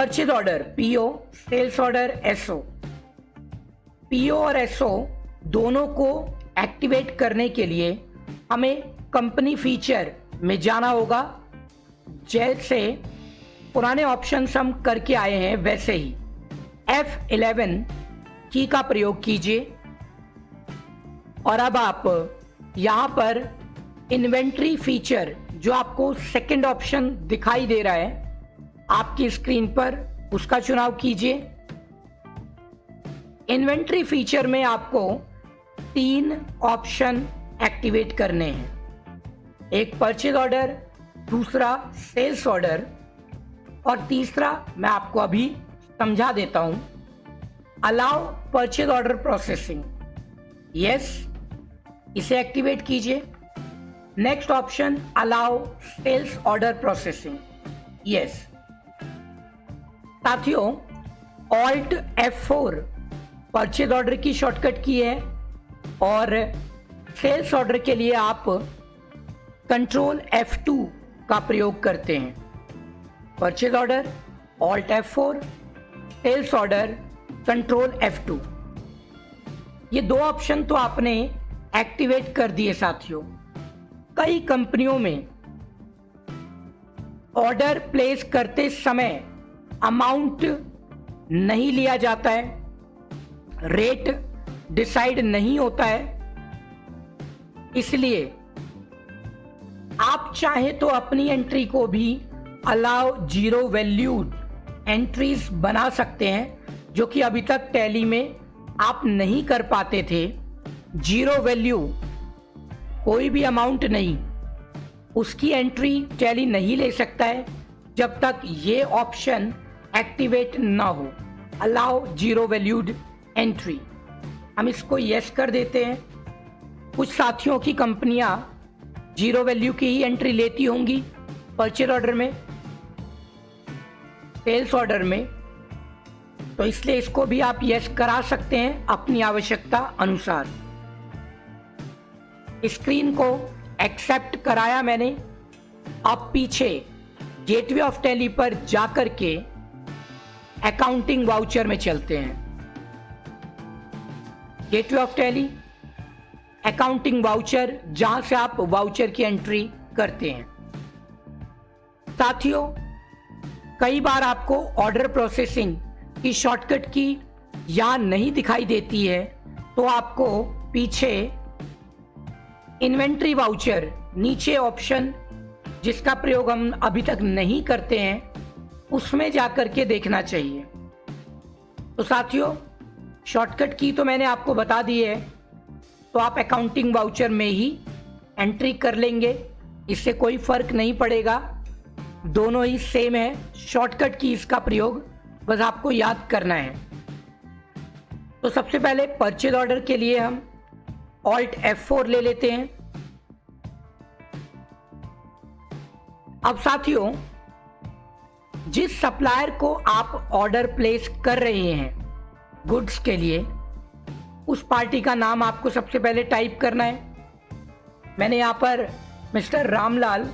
Purchase order PO, sales order SO. PO और SO दोनों को एक्टिवेट करने के लिए हमें कंपनी फीचर में जाना होगा। जैसे पुराने ऑप्शंस हम करके आए हैं वैसे ही F11 की का प्रयोग कीजिए और अब आप यहां पर इन्वेंट्री फीचर जो आपको सेकंड ऑप्शन दिखाई दे रहा है आपकी स्क्रीन पर, उसका चुनाव कीजिए। इन्वेंट्री फीचर में आपको 3 ऑप्शन एक्टिवेट करने हैं, एक परचेज ऑर्डर, दूसरा सेल्स ऑर्डर और तीसरा मैं आपको अभी समझा देता हूं, allow purchase order processing. Yes, इसे एक्टिवेट कीजिए। Next option allow sales order processing. Yes. साथियों, ऑल्ट F4 परचेज ऑर्डर की शॉर्टकट की है और सेल्स ऑर्डर के लिए आप कंट्रोल F2 का प्रयोग करते हैं। Purchase order alt F4, sales order control F2। ये 2 ऑप्शन तो आपने एक्टिवेट कर दिए। साथियों, कई कंपनियों में ऑर्डर प्लेस करते समय अमाउंट नहीं लिया जाता है, रेट डिसाइड नहीं होता है, इसलिए आप चाहे तो अपनी एंट्री को भी अलाउ जीरो वैल्यूड एंट्रीज बना सकते हैं, जो कि अभी तक टैली में आप नहीं कर पाते थे। जीरो वैल्यू कोई भी अमाउंट नहीं, उसकी एंट्री टैली नहीं ले सकता है जब तक ये ऑप्शन एक्टिवेट ना हो, अलाउ जीरो वैल्यूड एंट्री। हम इसको यस कर देते हैं। कुछ साथियों की कंपनियां जीरो वैल्यू की ही एंट्री लेती होंगी परचेज ऑर्डर में, सेल्स ऑर्डर में, तो इसलिए इसको भी आप यस करा सकते हैं अपनी आवश्यकता अनुसार। स्क्रीन को एक्सेप्ट कराया मैंने। अब पीछे गेटवे ऑफ टैली पर जाकर के अकाउंटिंग वाउचर में चलते हैं। Gateway of tally, accounting voucher, जहां से आप वाउचर की एंट्री करते हैं। साथियों, कई बार आपको ऑर्डर प्रोसेसिंग की शॉर्टकट की यहां नहीं दिखाई देती है, तो आपको पीछे इन्वेंट्री वाउचर, नीचे ऑप्शन जिसका प्रयोग हम अभी तक नहीं करते हैं, उसमें जाकर के देखना चाहिए। तो साथियों, शॉर्टकट की तो मैंने आपको बता दी है, तो आप अकाउंटिंग वाउचर में ही एंट्री कर लेंगे, इससे कोई फर्क नहीं पड़ेगा, दोनों ही सेम है। शॉर्टकट की इसका प्रयोग बस आपको याद करना है। तो सबसे पहले परचेज ऑर्डर के लिए हम ऑल्ट F4 ले लेते हैं। अब साथियों, जिस सप्लायर को आप ऑर्डर प्लेस कर रहे हैं गुड्स के लिए, उस पार्टी का नाम आपको सबसे पहले टाइप करना है। मैंने यहां पर मिस्टर रामलाल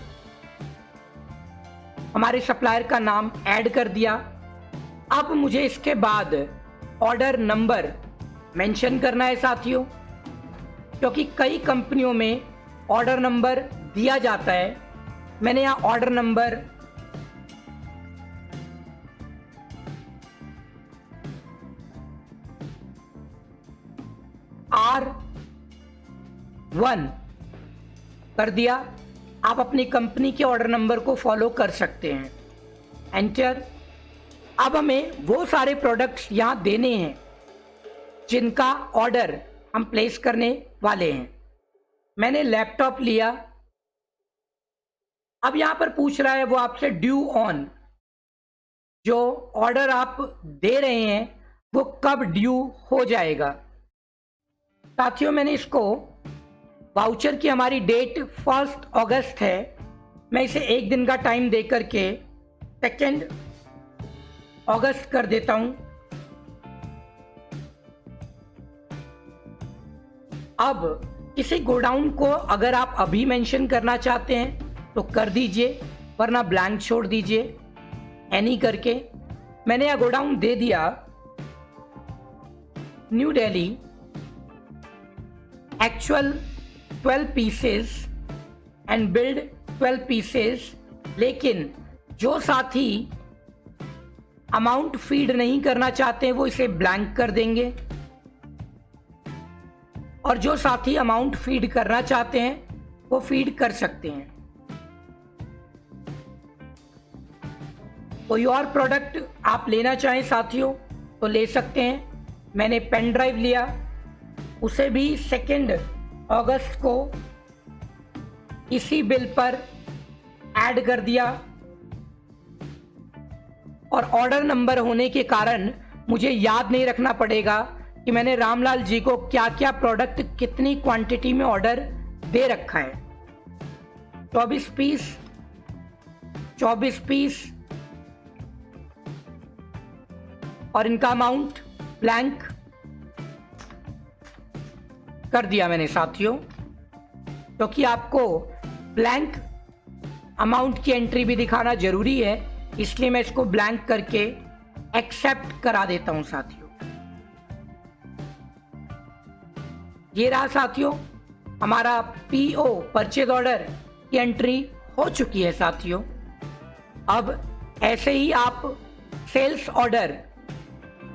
हमारे सप्लायर का नाम ऐड कर दिया। अब मुझे इसके बाद ऑर्डर नंबर मेंशन करना है साथियों, क्योंकि कई कंपनियों में ऑर्डर नंबर दिया जाता है। मैंने यहां ऑर्डर नंबर R1 कर दिया। आप अपनी कंपनी के ऑर्डर नंबर को फॉलो कर सकते हैं। एंटर। अब हमें वो सारे प्रोडक्ट्स यहां देने हैं जिनका ऑर्डर हम प्लेस करने वाले हैं। मैंने लैपटॉप लिया। अब यहां पर पूछ रहा है वो आपसे ड्यू ऑन, जो ऑर्डर आप दे रहे हैं वो कब ड्यू हो जाएगा। साथियों, मैंने इसको, वाउचर की हमारी डेट 1 अगस्त है, मैं इसे 1 दिन का टाइम दे करके 2 अगस्त कर देता हूं। अब किसी गोडाउन को अगर आप अभी मेंशन करना चाहते हैं तो कर दीजिए, वरना ब्लैंक छोड़ दीजिए एनी करके। मैंने यह गोडाउन दे दिया new Delhi, actual 12 pieces and build 12 pieces, लेकिन जो साथी अमाउंट फीड नहीं करना चाहते हैं वो इसे ब्लैंक कर देंगे, और जो साथी अमाउंट फीड करना चाहते हैं वो फीड कर सकते हैं। कोई और प्रोडक्ट आप लेना चाहें साथियों तो ले सकते हैं। मैंने पेन ड्राइव लिया, उसे भी 2 अगस्त को इसी बिल पर ऐड कर दिया, और ऑर्डर नंबर होने के कारण मुझे याद नहीं रखना पड़ेगा कि मैंने रामलाल जी को क्या क्या प्रोडक्ट कितनी क्वांटिटी में ऑर्डर दे रखा है। 24 पीस और इनका अमाउंट ब्लैंक कर दिया मैंने साथियों, क्योंकि आपको ब्लैंक अमाउंट की एंट्री भी दिखाना जरूरी है, इसलिए मैं इसको ब्लैंक करके एक्सेप्ट करा देता हूं साथियों। ये रहा साथियों हमारा पीओ परचेज ऑर्डर की एंट्री हो चुकी है साथियों। अब ऐसे ही आप सेल्स ऑर्डर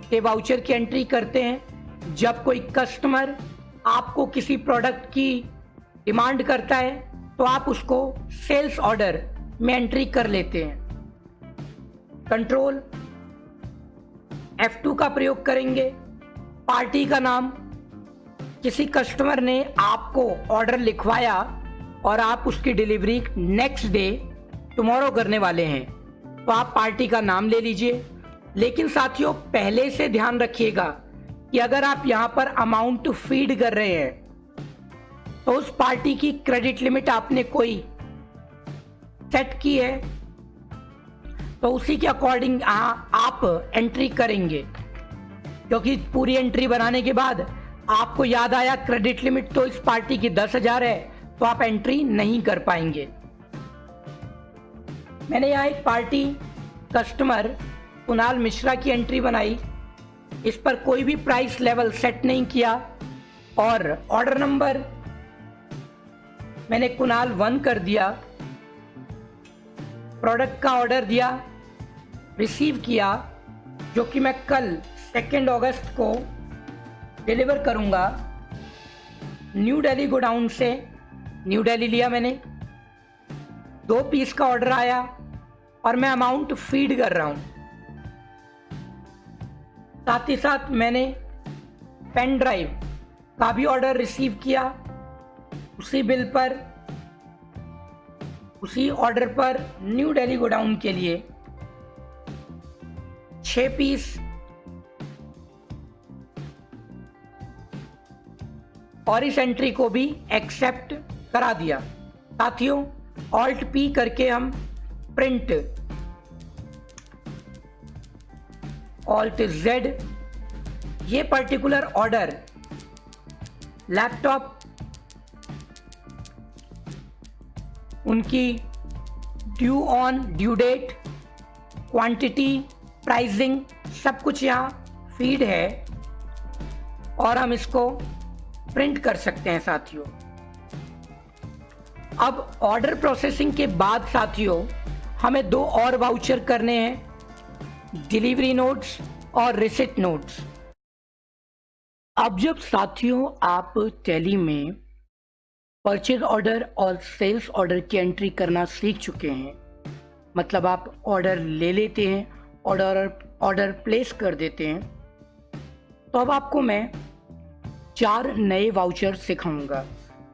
के वाउचर की एंट्री करते हैं। जब कोई कस्टमर आपको किसी प्रोडक्ट की डिमांड करता है तो आप उसको सेल्स ऑर्डर में एंट्री कर लेते हैं। कंट्रोल F2 का प्रयोग करेंगे। पार्टी का नाम, किसी कस्टमर ने आपको ऑर्डर लिखवाया और आप उसकी डिलीवरी नेक्स्ट डे टुमारो करने वाले हैं तो आप पार्टी का नाम ले लीजिए। लेकिन साथियों पहले से ध्यान रखिएगा कि अगर आप यहां पर अमाउंट फीड कर रहे हैं तो उस पार्टी की क्रेडिट लिमिट आपने कोई सेट की है तो उसी के अकॉर्डिंग आप एंट्री करेंगे, क्योंकि पूरी एंट्री बनाने के बाद आपको याद आया क्रेडिट लिमिट तो इस पार्टी की 10,000 है तो आप एंट्री नहीं कर पाएंगे। मैंने यहाँ एक पार्टी कस्टमर कुणाल मिश्रा की एंट्री बनाई, इस पर कोई भी प्राइस लेवल सेट नहीं किया और ऑर्डर नंबर मैंने कुणाल 1 कर दिया। प्रोडक्ट का ऑर्डर दिया, रिसीव किया, जो कि मैं कल 2 अगस्त को डिलीवर करूंगा। न्यू दिल्ली गोडाउन से न्यू दिल्ली लिया मैंने, 2 पीस का ऑर्डर आया और मैं अमाउंट फीड कर रहा हूं। साथ ही साथ मैंने पेन ड्राइव का भी ऑर्डर रिसीव किया, उसी बिल पर उसी ऑर्डर पर न्यू दिल्ली गोडाउन के लिए 6 पीस और इस एंट्री को भी एक्सेप्ट करा दिया। साथियों ऑल्ट पी करके हम प्रिंट, ऑल्ट जेड, ये पर्टिकुलर ऑर्डर लैपटॉप, उनकी due on, due date, quantity, pricing सब कुछ यहाँ फीड है और हम इसको प्रिंट कर सकते हैं साथियों। अब ऑर्डर प्रोसेसिंग के बाद साथियों हमें 2 और वाउचर करने हैं, डिलीवरी नोट्स और रिसिट नोट्स। अब जब साथियों आप टैली में परचेज ऑर्डर और सेल्स ऑर्डर की एंट्री करना सीख चुके हैं, मतलब आप ऑर्डर ले लेते हैं, ऑर्डर प्लेस कर देते हैं, तो अब आपको मैं 4 नए वाउचर सिखाऊंगा।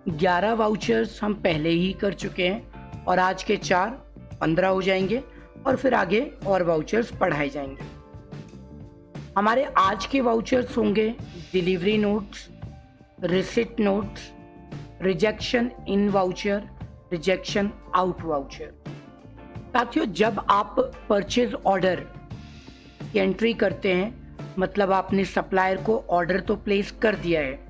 11 वाउचर्स हम पहले ही कर चुके हैं और आज के 4 15 हो जाएंगे और फिर आगे और वाउचर्स पढ़ाए जाएंगे। हमारे आज के वाउचर्स होंगे delivery notes, receipt notes, rejection in voucher, rejection out voucher. साथियों जब आप परचेज ऑर्डर की एंट्री करते हैं, मतलब आपने सप्लायर को ऑर्डर तो प्लेस कर दिया है,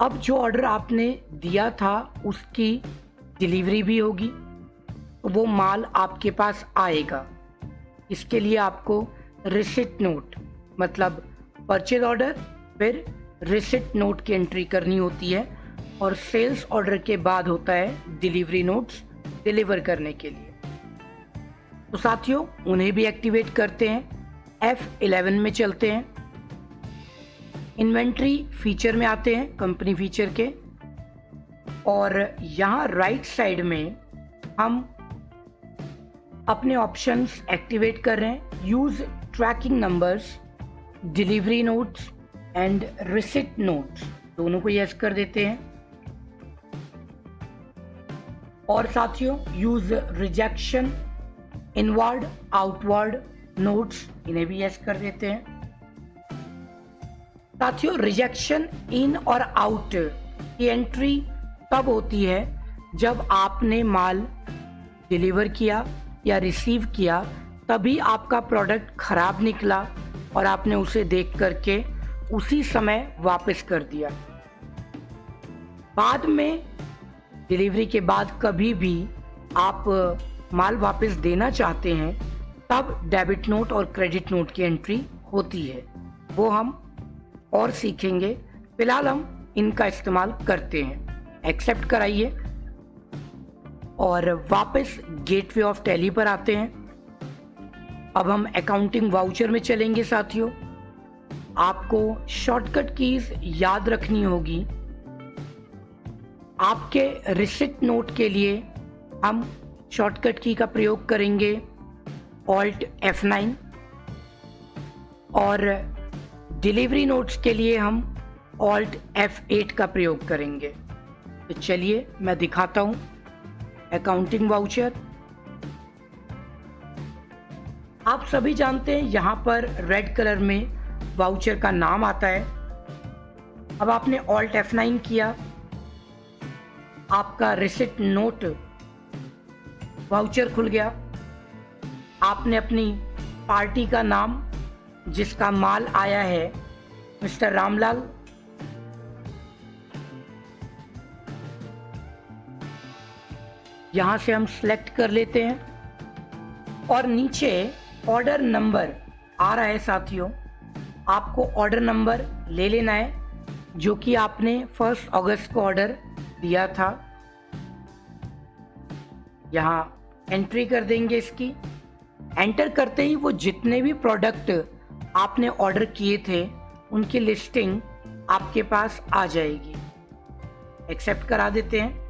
अब जो ऑर्डर आपने दिया था उसकी डिलीवरी भी होगी, वो माल आपके पास आएगा। इसके लिए आपको रिसिट नोट, मतलब परचेज ऑर्डर फिर रिसिट नोट की एंट्री करनी होती है, और सेल्स ऑर्डर के बाद होता है डिलीवरी नोट्स डिलीवर करने के लिए। तो साथियों उन्हें भी एक्टिवेट करते हैं। F11 में चलते हैं, इन्वेंट्री फीचर में आते हैं, कंपनी फीचर के, और यहाँ राइट साइड में हम अपने ऑप्शंस एक्टिवेट कर रहे हैं। Use tracking numbers, delivery notes and receipt notes, दोनों को यस कर देते हैं। और साथियों use rejection inward outward notes, इन्हें भी यस कर देते हैं। साथियों रिजेक्शन इन और आउट की एंट्री तब होती है जब आपने माल डिलीवर किया या रिसीव किया, तभी आपका प्रोडक्ट खराब निकला और आपने उसे देख करके उसी समय वापस कर दिया। बाद में डिलीवरी के बाद कभी भी आप माल वापस देना चाहते हैं, तब डेबिट नोट और क्रेडिट नोट की एंट्री होती है, वो हम और सीखेंगे। फिलहाल हम इनका इस्तेमाल करते हैं। एक्सेप्ट कराइए और वापस गेटवे ऑफ टैली पर आते हैं। अब हम अकाउंटिंग वाउचर में चलेंगे। साथियों आपको शॉर्टकट कीज याद रखनी होगी। आपके रिसिट नोट के लिए हम शॉर्टकट की का प्रयोग करेंगे Alt F9, और डिलीवरी नोट्स के लिए हम Alt F8 का प्रयोग करेंगे। तो चलिए मैं दिखाता हूं। अकाउंटिंग वाउचर, आप सभी जानते हैं यहां पर रेड कलर में वाउचर का नाम आता है। अब आपने Alt F9 किया, आपका रिसिट नोट वाउचर खुल गया। आपने अपनी पार्टी का नाम, जिसका माल आया है मिस्टर रामलाल, यहां से हम सिलेक्ट कर लेते हैं। और नीचे ऑर्डर नंबर आ रहा है। साथियों आपको ऑर्डर नंबर ले लेना है, जो कि आपने 1 अगस्त को ऑर्डर दिया था। यहाँ एंट्री कर देंगे इसकी। एंटर करते ही वो जितने भी प्रोडक्ट आपने ऑर्डर किए थे उनकी लिस्टिंग आपके पास आ जाएगी। एक्सेप्ट करा देते हैं।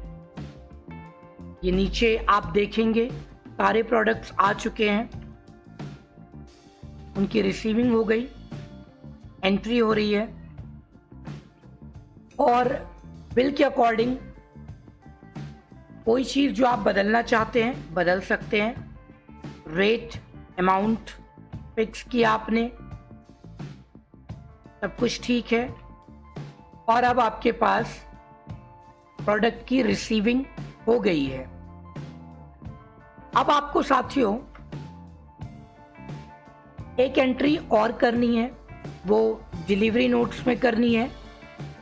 ये नीचे आप देखेंगे सारे प्रोडक्ट्स आ चुके हैं, उनकी रिसीविंग हो गई, एंट्री हो रही है, और बिल के अकॉर्डिंग कोई चीज़ जो आप बदलना चाहते हैं बदल सकते हैं। रेट अमाउंट फिक्स किया आपने, सब कुछ ठीक है, और अब आपके पास प्रोडक्ट की रिसीविंग हो गई है। अब आपको साथियों एक एंट्री और करनी है, वो डिलीवरी नोट्स में करनी है।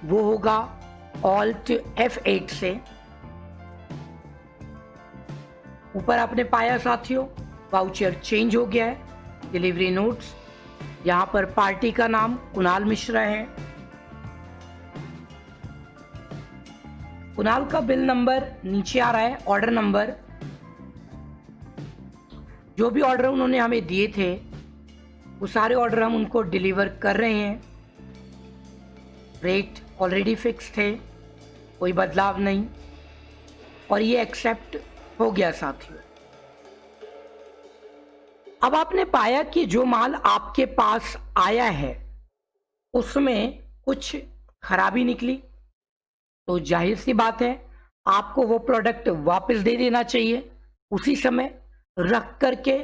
वो होगा Alt F8 से। ऊपर आपने पाया साथियों वाउचर चेंज हो गया है। डिलीवरी नोट्स, यहाँ पर पार्टी का नाम कुणाल मिश्रा है। कुणाल का बिल नंबर नीचे आ रहा है, ऑर्डर नंबर। जो भी ऑर्डर उन्होंने हमें दिए थे वो सारे ऑर्डर हम उनको डिलीवर कर रहे हैं। रेट ऑलरेडी फिक्स थे, कोई बदलाव नहीं, और ये एक्सेप्ट हो गया साथियों। अब आपने पाया कि जो माल आपके पास आया है उसमें कुछ खराबी निकली, तो जाहिर सी बात है आपको वो प्रोडक्ट वापस दे देना चाहिए उसी समय। रख करके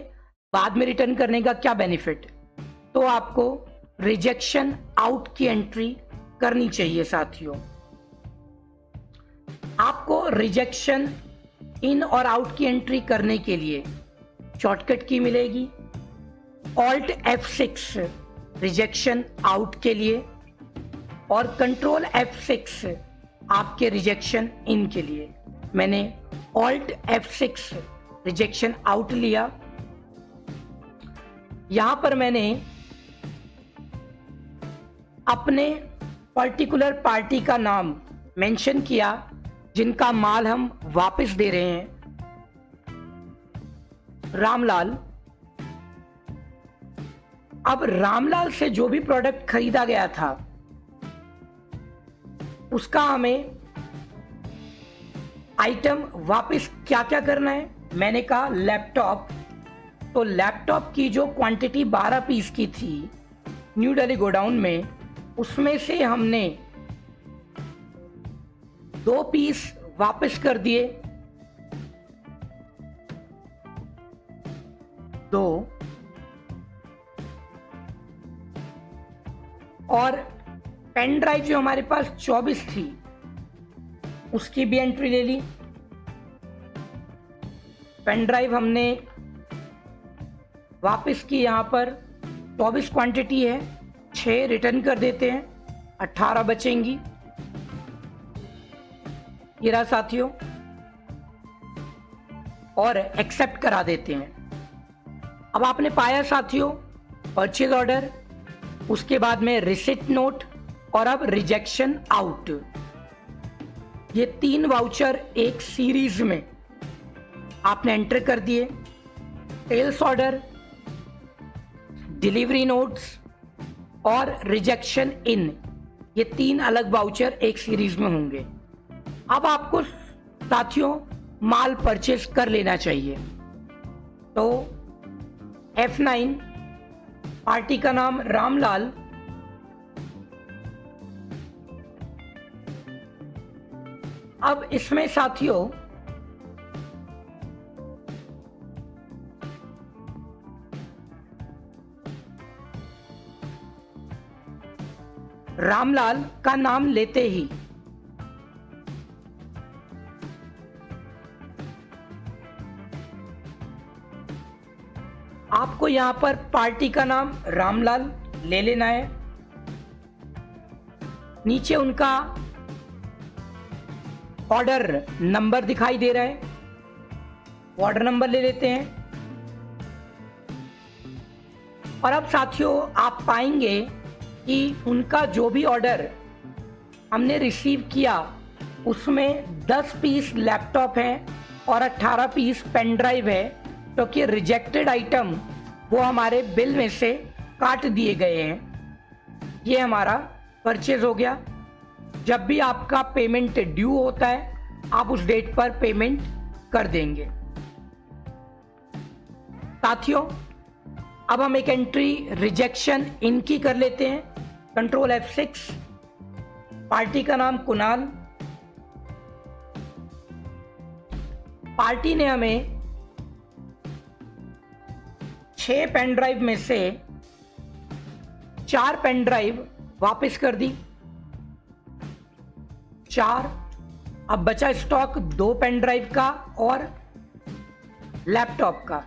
बाद में रिटर्न करने का क्या बेनिफिट। तो आपको रिजेक्शन आउट की एंट्री करनी चाहिए साथियों। आपको रिजेक्शन इन और आउट की एंट्री करने के लिए शॉर्टकट की मिलेगी Alt F6 रिजेक्शन आउट के लिए, और कंट्रोल F6 आपके रिजेक्शन इन के लिए। मैंने Alt F6 रिजेक्शन आउट लिया। यहां पर मैंने अपने पर्टिकुलर पार्टी का नाम मेंशन किया जिनका माल हम वापस दे रहे हैं, रामलाल। अब रामलाल से जो भी प्रोडक्ट खरीदा गया था उसका हमें आइटम वापस क्या क्या करना है। मैंने कहा लैपटॉप, तो लैपटॉप की जो क्वांटिटी 12 पीस की थी न्यू दिल्ली गोडाउन में, उसमें से हमने 2 पीस वापस कर दिए, 2, और पेन ड्राइव जो हमारे पास 24 थी उसकी भी एंट्री ले ली। पेन ड्राइव हमने वापस की, यहां पर 24 क्वांटिटी है, 6 रिटर्न कर देते हैं, 18 बचेंगी। ये रहा साथियों, और एक्सेप्ट करा देते हैं। अब आपने पाया साथियों परचेज ऑर्डर, उसके बाद में रिसिप्ट नोट, और अब रिजेक्शन आउट। ये 3 वाउचर एक सीरीज में आपने एंटर कर दिए। सेल्स ऑर्डर, डिलीवरी नोट्स और रिजेक्शन इन, ये 3 अलग वाउचर एक सीरीज में होंगे। अब आपको साथियों माल परचेस कर लेना चाहिए। तो F9, पार्टी का नाम रामलाल, अब इसमें साथियों रामलाल का नाम लेते ही आपको यहां पर पार्टी का नाम रामलाल ले लेना है। नीचे उनका ऑर्डर नंबर दिखाई दे रहा है, ऑर्डर नंबर ले लेते हैं। और अब साथियों आप पाएंगे कि उनका जो भी ऑर्डर हमने रिसीव किया उसमें 10 पीस लैपटॉप है और 18 पीस पेन ड्राइव है, क्योंकि रिजेक्टेड आइटम वो हमारे बिल में से काट दिए गए हैं। ये हमारा परचेज हो गया। जब भी आपका पेमेंट ड्यू होता है आप उस डेट पर पेमेंट कर देंगे। साथियों अब हम एक एंट्री रिजेक्शन इनकी कर लेते हैं। कंट्रोल F6, पार्टी का नाम कुणाल। पार्टी ने हमें 6 पेन ड्राइव में से 4 पेन ड्राइव वापस कर दी, 4। अब बचा स्टॉक 2 पेन ड्राइव का और लैपटॉप का।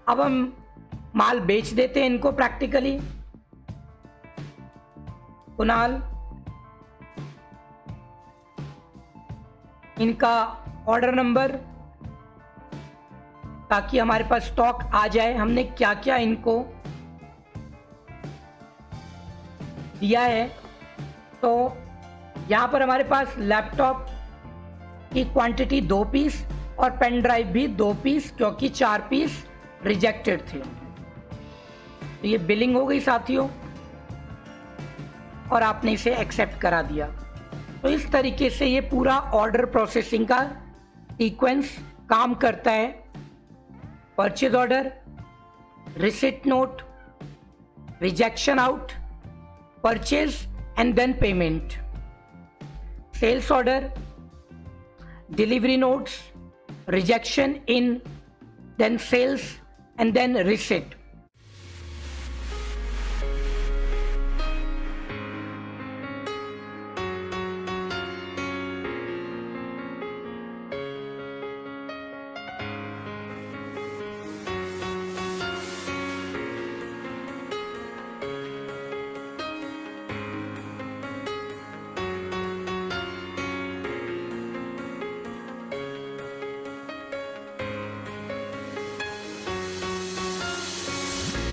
अब हम माल बेच देते हैं इनको प्रैक्टिकली। कुणाल, इनका ऑर्डर नंबर, ताकि हमारे पास स्टॉक आ जाए हमने क्या क्या इनको दिया है। तो यहां पर हमारे पास लैपटॉप की क्वांटिटी 2 पीस और पेन ड्राइव भी 2 पीस, क्योंकि 4 पीस रिजेक्टेड थे। तो ये बिलिंग हो गई साथियों, और आपने इसे एक्सेप्ट करा दिया। तो इस तरीके से ये पूरा ऑर्डर प्रोसेसिंग का सीक्वेंस काम करता है। Purchase order, receipt note, rejection out, purchase and then payment, sales order, delivery notes, rejection in, then sales and then receipt.